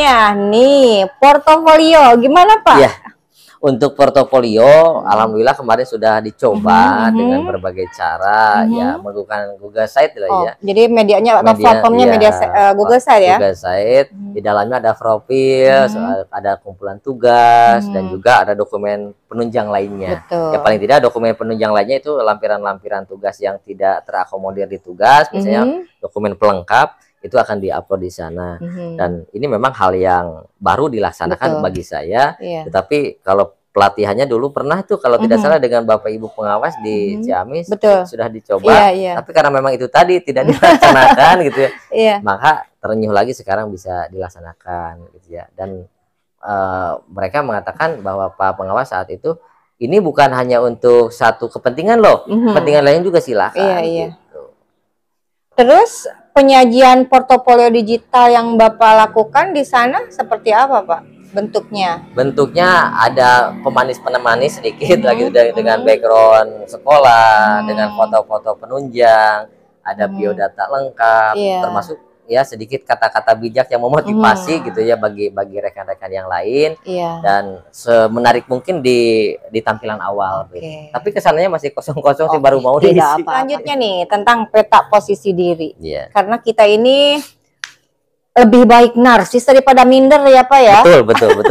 selanjutnya nih, portofolio gimana Pak? Iya. Untuk portofolio, alhamdulillah kemarin sudah dicoba dengan berbagai cara, ya menggunakan Google Site lah ya. Jadi medianya atau platformnya Google Site ya? Google Site, di dalamnya ada profil, ada kumpulan tugas, dan juga ada dokumen penunjang lainnya. Betul. Ya paling tidak dokumen penunjang lainnya itu lampiran-lampiran tugas yang tidak terakomodir di tugas, misalnya dokumen pelengkap, itu akan diupload di sana. Dan ini memang hal yang baru dilaksanakan bagi saya. Tetapi kalau pelatihannya dulu pernah tuh kalau tidak salah dengan Bapak Ibu pengawas di Ciamis sudah dicoba. Tapi karena memang itu tadi tidak dilaksanakan gitu ya, maka terenyuh lagi sekarang bisa dilaksanakan gitu ya. Dan mereka mengatakan bahwa Pak Pengawas saat itu ini bukan hanya untuk satu kepentingan loh, kepentingan lain juga silakan. Gitu. Terus penyajian portofolio digital yang Bapak lakukan di sana seperti apa, Pak? Bentuknya? Bentuknya ada pemanis-pemanis sedikit lagi dengan background sekolah, dengan foto-foto penunjang, ada biodata lengkap, termasuk ya sedikit kata-kata bijak yang memotivasi gitu ya bagi rekan-rekan yang lain, dan semenarik mungkin di tampilan awal. Gitu. Tapi kesannya masih kosong-kosong sih, baru mau diisi. Selanjutnya nih tentang peta posisi diri, karena kita ini lebih baik narsis daripada minder ya Pak ya. Betul.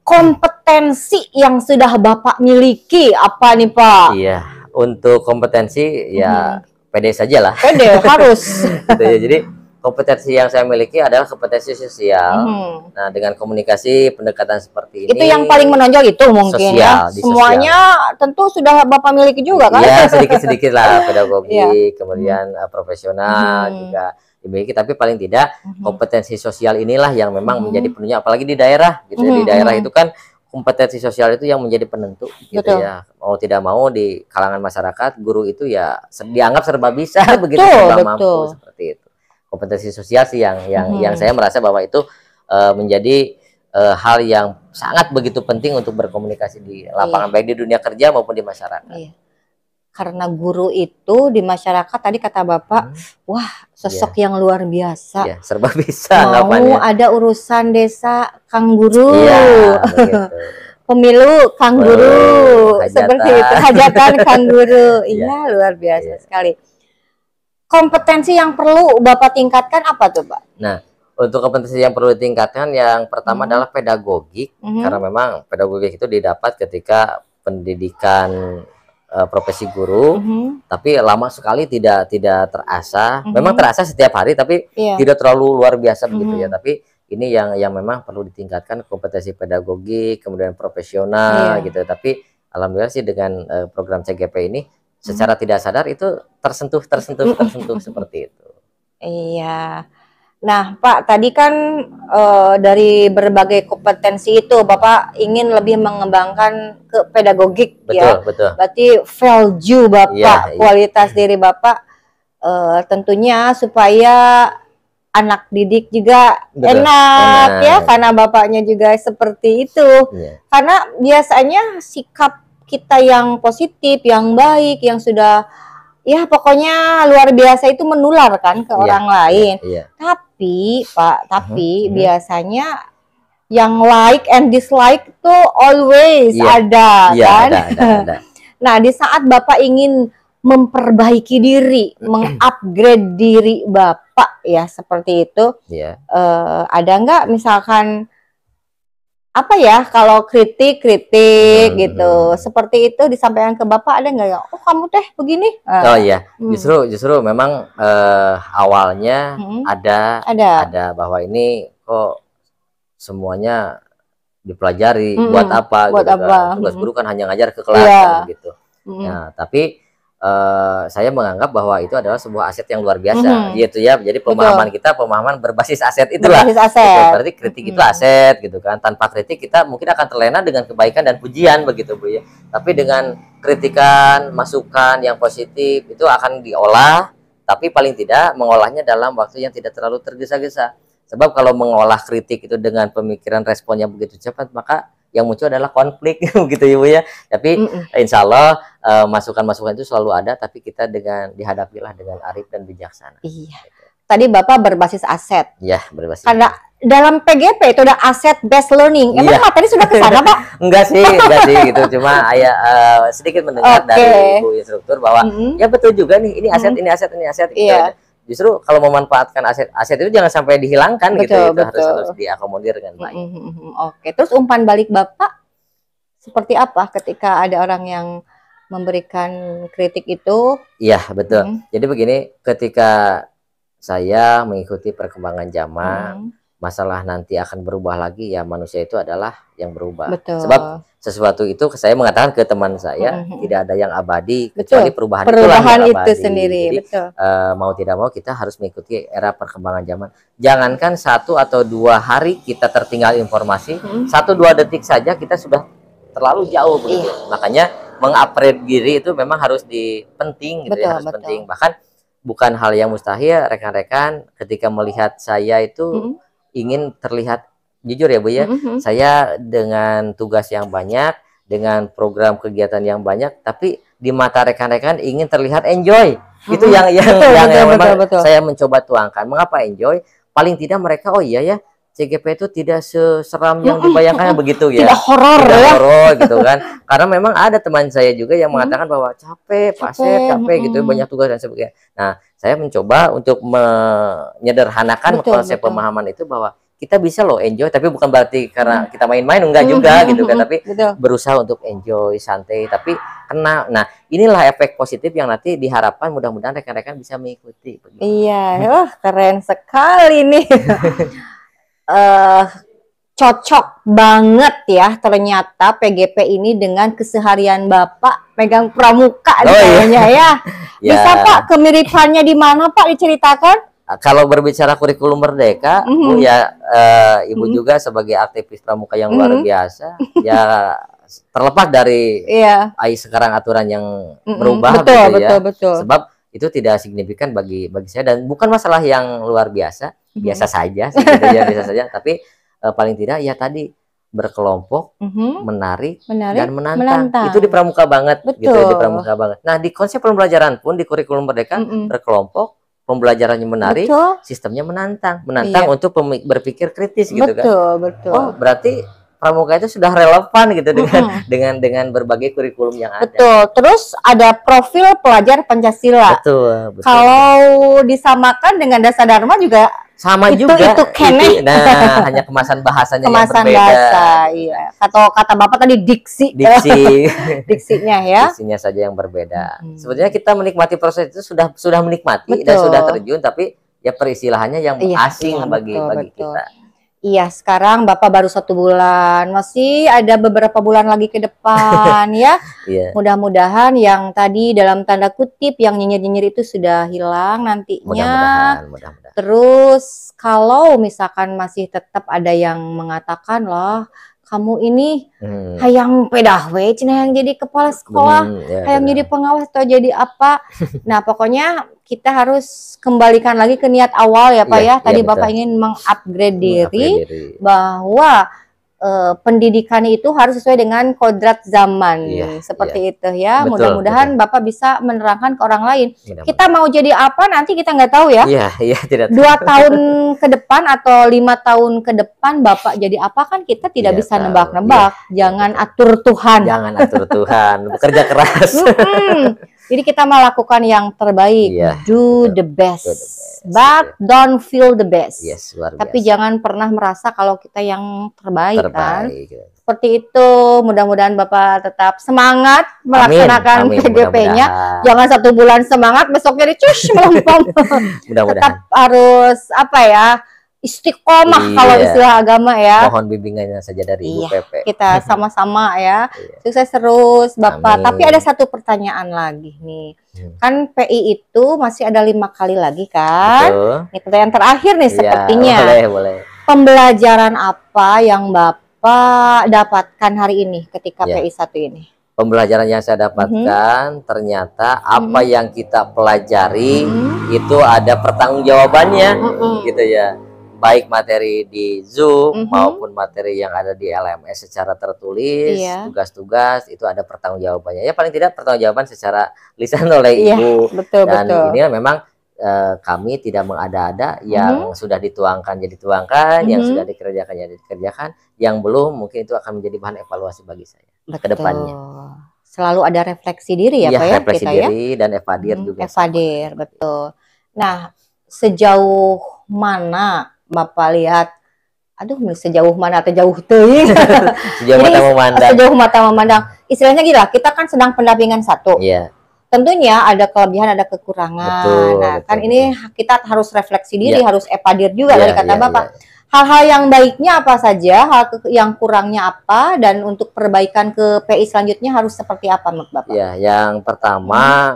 Kompetensi yang sudah Bapak miliki apa nih Pak? Iya, untuk kompetensi ya pede saja lah. Pede harus. Gitu ya. Jadi kompetensi yang saya miliki adalah kompetensi sosial. Nah, dengan komunikasi pendekatan seperti ini. Itu yang paling menonjol itu mungkin sosial, ya. Semuanya tentu sudah Bapak miliki juga kan? Ya, sedikit-sedikit lah pedagogi, kemudian profesional juga dimiliki, tapi paling tidak kompetensi sosial inilah yang memang menjadi penunjang, apalagi di daerah gitu. Di daerah itu kan kompetensi sosial itu yang menjadi penentu gitu ya. Mau tidak mau di kalangan masyarakat guru itu ya dianggap serba bisa, begitu serba mampu seperti itu. Kompetensi sosial sih yang saya merasa bahwa itu menjadi hal yang sangat begitu penting untuk berkomunikasi di lapangan, baik di dunia kerja maupun di masyarakat. Karena guru itu di masyarakat tadi kata Bapak, wah sosok yang luar biasa. Serba bisa. Mau ada urusan desa Kang Guru, pemilu Kang Guru, seperti itu, hajatan Kang Guru. Iya, luar biasa sekali. Kompetensi yang perlu Bapak tingkatkan apa tuh Pak? Nah, untuk kompetensi yang perlu ditingkatkan yang pertama adalah pedagogik, karena memang pedagogik itu didapat ketika pendidikan profesi guru, tapi lama sekali tidak terasa. Memang terasa setiap hari, tapi tidak terlalu luar biasa begitu ya. Tapi ini yang memang perlu ditingkatkan, kompetensi pedagogik, kemudian profesional gitu. Tapi alhamdulillah sih dengan program CGP ini secara tidak sadar itu tersentuh seperti itu. Iya. Nah Pak, tadi kan dari berbagai kompetensi itu Bapak ingin lebih mengembangkan ke pedagogik. Betul. Berarti value Bapak, kualitas diri Bapak tentunya supaya anak didik juga enak ya, karena Bapaknya juga seperti itu. Karena biasanya sikap kita yang positif, yang baik, yang sudah ya pokoknya luar biasa itu menular kan ke orang lain. Tapi Pak, biasanya yang like and dislike tuh always ada kan. Ada. Nah, di saat Bapak ingin memperbaiki diri, mengupgrade diri Bapak ya seperti itu, ada nggak misalkan apa ya, kalau kritik gitu, seperti itu disampaikan ke Bapak, ada nggak ya? Oh kamu teh begini? Justru memang awalnya ada bahwa ini kok semuanya dipelajari, buat apa? Tugas guru kan hanya ngajar ke kelas gitu. Nah, tapi saya menganggap bahwa itu adalah sebuah aset yang luar biasa gitu ya. Jadi pemahaman kita pemahaman berbasis aset itulah. Gitu. Berarti kritik itu aset gitu kan. Tanpa kritik kita mungkin akan terlena dengan kebaikan dan pujian begitu Bu ya. Tapi dengan kritikan, masukan yang positif itu akan diolah, tapi paling tidak mengolahnya dalam waktu yang tidak terlalu tergesa-gesa. Sebab kalau mengolah kritik itu dengan pemikiran responnya begitu cepat, maka yang muncul adalah konflik gitu ya Bu ya. Tapi insya Allah masukan-masukan itu selalu ada, tapi kita dihadapilah dengan arif dan bijaksana. Iya. Tadi Bapak berbasis aset. Iya, berbasis. Karena dalam PGP itu ada aset based learning. Emang materi sudah ke sana, Pak? Enggak sih gitu. Cuma sedikit mendengar dari Bu instruktur bahwa ya betul juga nih, ini aset gitu. Iya. Justru kalau memanfaatkan aset itu jangan sampai dihilangkan gitu. Itu harus diakomodir dengan baik. Oke. Terus umpan balik Bapak seperti apa ketika ada orang yang memberikan kritik itu? Iya, betul. Jadi begini, ketika saya mengikuti perkembangan zaman, masalah nanti akan berubah lagi, ya manusia itu adalah yang berubah. Betul. Sebab sesuatu itu saya mengatakan ke teman saya, tidak ada yang abadi kecuali perubahan itu sendiri. Jadi, mau tidak mau kita harus mengikuti era perkembangan zaman. Jangankan 1 atau 2 hari kita tertinggal informasi, 1-2 detik saja kita sudah terlalu jauh begitu. Makanya mengupgrade diri itu memang harus penting gitu, harus penting. Bahkan bukan hal yang mustahil, rekan-rekan ketika melihat saya itu ingin terlihat, jujur ya Bu ya, saya dengan tugas yang banyak, dengan program kegiatan yang banyak, tapi di mata rekan-rekan ingin terlihat enjoy. Itu yang memang saya mencoba tuangkan. Mengapa enjoy? Paling tidak mereka, oh iya ya, CGP itu tidak seseram yang dibayangkan begitu ya. Tidak horor gitu kan. Karena memang ada teman saya juga yang mengatakan bahwa capek gitu, banyak tugas dan sebagainya. Nah, saya mencoba untuk menyederhanakan konsep pemahaman itu bahwa kita bisa loh enjoy, tapi bukan berarti karena kita main-main, enggak juga gitu kan, tapi berusaha untuk enjoy, santai, tapi kena. Nah, inilah efek positif yang nanti diharapkan mudah-mudahan rekan-rekan bisa mengikuti. Iya, keren sekali nih. Cocok banget ya ternyata PGP ini dengan keseharian Bapak pegang pramuka kayaknya ya. Bisa Pak kemiripannya di mana Pak diceritakan? Kalau berbicara kurikulum merdeka, Bu ya, Ibu juga sebagai aktivis pramuka yang luar biasa, ya terlepas dari sekarang aturan yang berubah betul. Sebab itu tidak signifikan bagi saya dan bukan masalah yang luar biasa, biasa saja biasa saja, tapi paling tidak ya tadi berkelompok, menarik dan menantang. Itu di pramuka banget gitu ya, di pramuka banget. Nah, di konsep pembelajaran pun di kurikulum merdeka berkelompok, pembelajarannya menarik, sistemnya menantang untuk berpikir kritis gitu kan. Oh, berarti pramuka itu sudah relevan gitu dengan berbagai kurikulum yang ada. Terus ada profil pelajar Pancasila. Betul. Kalau disamakan dengan Dasar Dharma juga sama juga. Nah, hanya kemasan bahasanya yang berbeda. Bahasa, iya. Kata Bapak tadi diksi. Diksinya ya. Diksinya saja yang berbeda. Sebetulnya kita menikmati proses itu sudah menikmati dan sudah terjun, tapi ya peristilahannya yang asing bagi kita. Iya, sekarang Bapak baru 1 bulan, masih ada beberapa bulan lagi ke depan ya. Mudah-mudahan yang tadi dalam tanda kutip yang nyinyir-nyinyir itu sudah hilang nantinya. Mudah-mudahan. Terus kalau misalkan masih tetap ada yang mengatakan lah, kamu ini hayang pedah we, cina yang jadi kepala sekolah, hayang jadi pengawas atau jadi apa. Nah, pokoknya kita harus kembalikan lagi ke niat awal ya Pak ya. Tadi Bapak ingin mengupgrade diri bahwa pendidikan itu harus sesuai dengan kodrat zaman seperti itu ya. Mudah-mudahan Bapak bisa menerangkan ke orang lain. Kita mau jadi apa nanti kita nggak tahu ya. Tidak 2 tahun ke depan atau 5 tahun ke depan Bapak jadi apa kan kita tidak bisa nebak-nebak. Jangan atur Tuhan. Jangan atur Tuhan. Bekerja keras. Jadi kita melakukan yang terbaik. Do the best. But don't feel the best. Tapi jangan pernah merasa kalau kita yang terbaik. Kan? Seperti itu. Mudah-mudahan Bapak tetap semangat melaksanakan PGP-nya. Jangan 1 bulan semangat, besoknya dicus melempem. Tetap harus apa ya? Istiqomah kalau istilah agama ya. Mohon bimbingannya saja dari Ibu Pepe. Kita sama-sama ya. Sukses terus Bapak. Tapi ada satu pertanyaan lagi nih. Kan PI itu masih ada 5 kali lagi kan? Ini pertanyaan terakhir nih sepertinya. Boleh. Pembelajaran apa yang Bapak dapatkan hari ini ketika PI 1 ini? Pembelajaran yang saya dapatkan ternyata apa yang kita pelajari itu ada pertanggungjawabannya gitu ya. Baik materi di Zoom maupun materi yang ada di LMS secara tertulis, tugas-tugas itu ada pertanggungjawabannya. Ya paling tidak pertanggungjawaban secara lisan oleh Ibu. Betul. Ini memang kami tidak mengada-ada, yang sudah dituangkan jadi tuangkan, yang sudah dikerjakan jadi dikerjakan, yang belum mungkin itu akan menjadi bahan evaluasi bagi saya ke depannya. Selalu ada refleksi diri ya, Pak ya, refleksi kita diri dan evadir juga. Evadir, betul. Nah, sejauh mana Bapak lihat, sejauh mana atau jauh teuing? Sejauh mata memandang. Sejauh mata memandang. Istilahnya gila, kita kan sedang pendampingan satu. Iya. Tentunya ada kelebihan, ada kekurangan. Betul, nah, betul, kan ini kita harus refleksi diri, ya, harus evadir juga dari kata Bapak. Hal-hal yang baiknya apa saja, hal yang kurangnya apa, dan untuk perbaikan ke PI selanjutnya harus seperti apa menurut Bapak? Ya, yang pertama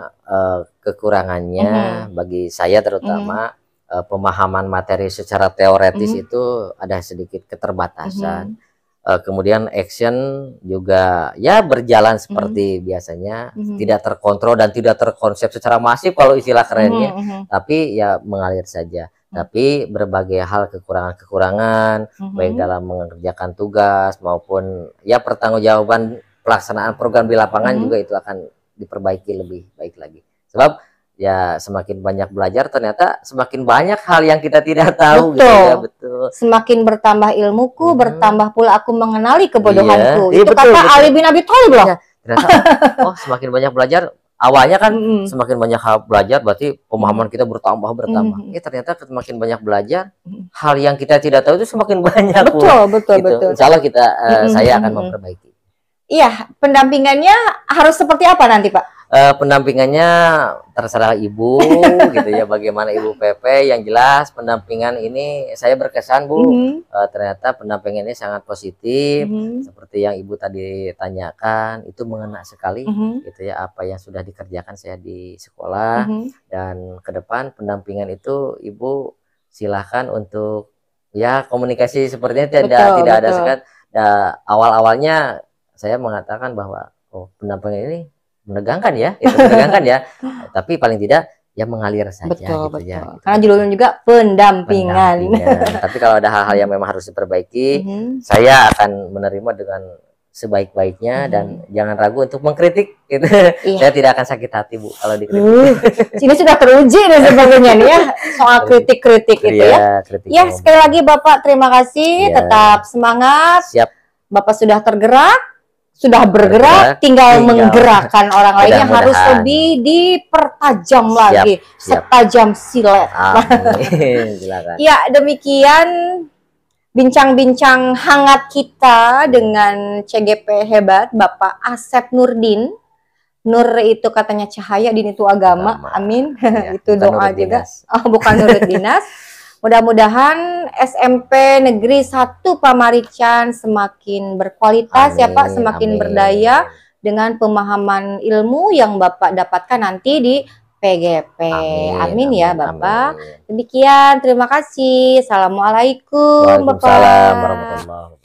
kekurangannya bagi saya terutama pemahaman materi secara teoretis itu ada sedikit keterbatasan. Kemudian action juga ya berjalan seperti biasanya, tidak terkontrol dan tidak terkonsep secara masif kalau istilah kerennya, tapi ya mengalir saja. Tapi berbagai hal kekurangan-kekurangan baik dalam mengerjakan tugas maupun ya pertanggungjawaban pelaksanaan program di lapangan juga itu akan diperbaiki lebih baik lagi. Sebab ya semakin banyak belajar ternyata semakin banyak hal yang kita tidak tahu. Betul. Gitu ya, betul. Semakin bertambah ilmuku, bertambah pula aku mengenali kebodohanku. Itu betul, kata Ali bin Abi Thalib loh. Ternyata oh semakin banyak belajar. Awalnya kan semakin banyak belajar berarti pemahaman kita bertambah. Ternyata semakin banyak belajar, hal yang kita tidak tahu itu semakin banyak. Betul. Insya Allah saya akan memperbaiki. Iya, pendampingannya harus seperti apa nanti Pak? Pendampingannya terserah ibu gitu ya, bagaimana ibu PP. Yang jelas pendampingan ini saya berkesan Bu, ternyata pendampingan ini sangat positif, seperti yang ibu tadi tanyakan, itu mengena sekali gitu ya, apa yang sudah dikerjakan saya di sekolah. Dan ke depan pendampingan itu ibu silahkan untuk ya komunikasi sepertinya tidak ada sekat. Awal-awalnya saya mengatakan bahwa pendampingan ini menegangkan ya, tapi paling tidak ya mengalir saja. Betul. Karena judulnya juga pendampingan. Tapi kalau ada hal-hal yang memang harus diperbaiki, saya akan menerima dengan sebaik-baiknya dan jangan ragu untuk mengkritik. Gitu. Saya tidak akan sakit hati Bu kalau dikritik. Sini sudah teruji dan sebagainya nih ya soal kritik-kritik itu ya. Ya sekali lagi Bapak terima kasih, tetap semangat. Siap. Bapak sudah tergerak. Sudah bergerak, tinggal menggerakkan orang lainnya, harus lebih dipertajam lagi, setajam silet. Ya, demikian bincang-bincang hangat kita dengan CGP hebat Bapak Asep Nurdin. Nur itu katanya cahaya, din itu agama. Amin. Ya, itu doa juga. Bukan Nurut Dinas. Mudah-mudahan SMP Negeri 1 Pamarican semakin berkualitas ya Pak, semakin berdaya dengan pemahaman ilmu yang Bapak dapatkan nanti di PGP. Amin ya Bapak. Demikian, terima kasih. Assalamualaikum Bapak. Waalaikumsalam warahmatullahi wabarakatuh.